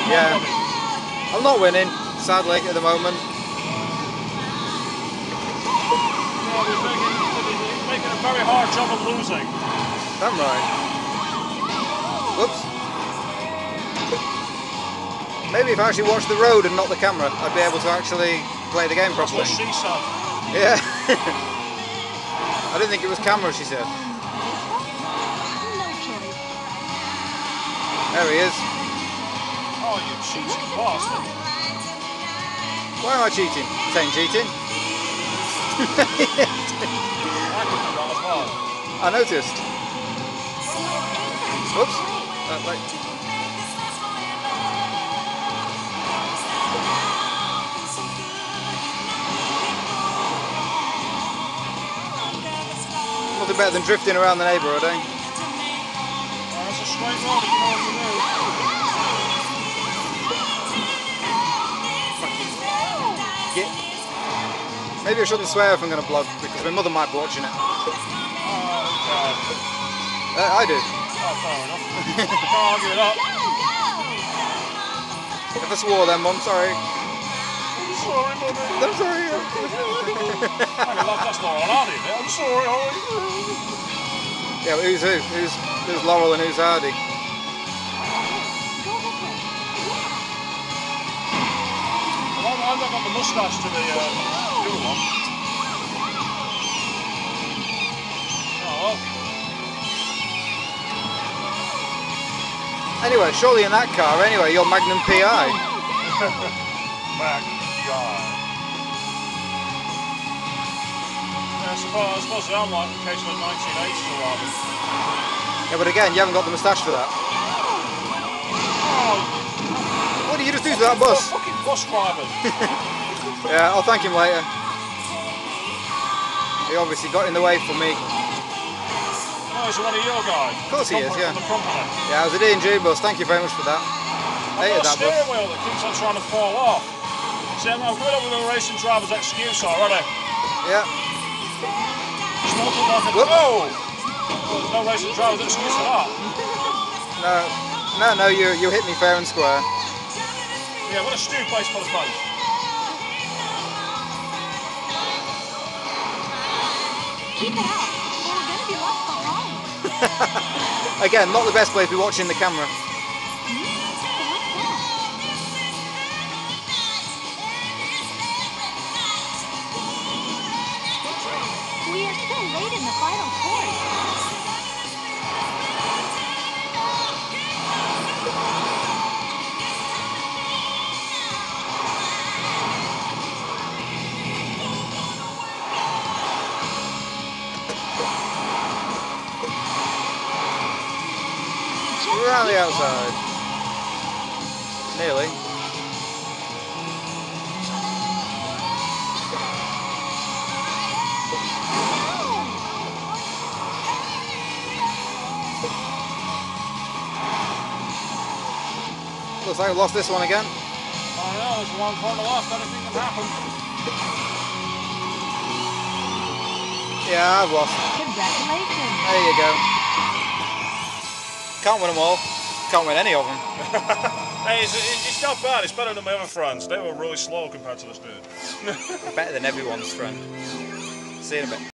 Yeah. I'm not winning, sadly, at the moment. Yeah, he's making a very hard job of losing. Damn right. Whoops. Maybe if I actually watched the road and not the camera, I'd be able to actually play the game properly. That's what she said. Yeah. I didn't think it was camera, she said. There he is. Oh, you cheating bastard. Why am I cheating? This ain't cheating. I could do that as well. I noticed. Whoops. Right. Nothing better than drifting around the neighbourhood, eh? That's a straight road if you know what to do. Maybe I shouldn't swear if I'm going to vlog, because my mother might be watching it. I do. Oh, fair enough. Can't argue with that. If I swore then, Mum, sorry. Sorry, Mummy. I'm sorry. Hang on, that's Laurel and Hardy, isn't it? I'm sorry, Holly. Yeah, who's who? Who's Laurel and who's Hardy? Well, I've not got the moustache to the new one. Oh, well. Anyway, surely in that car, anyway, you're Magnum PI. Magnum PI. Yeah, I suppose I'm like the case of the 1980s or rather. Yeah, but again, you haven't got the moustache for that. Oh, What did you just do to that bus? fucking bus drivers. Yeah, I'll thank him later. He obviously got in the way for me. Oh, he's one of your guys. Of course he is, yeah. From the company. Yeah, it was a D&G bus, thank you very much for that. I've Hated got a that steering bus. wheel that keeps on trying to fall off. See, I'm going up with a racing driver's excuse already. Yeah. Smoking like a... Whoop. Oh! Well, there's no racing driver's excuse for that. No, you hit me fair and square. Yeah, what a stupid place for the fans. Keep it up, or we're going to be left behind. Again, not the best place to be watching the camera. We are still late in the final course. Around the outside. Nearly. Looks like we lost this one again. Oh no, there's one corner left, anything can happen. Yeah, I've lost. Congratulations. There you go. Can't win them all. Can't win any of them. Hey, it's not bad, it's better than my other friends. They were really slow compared to this dude. Better than everyone's friend. See you in a bit.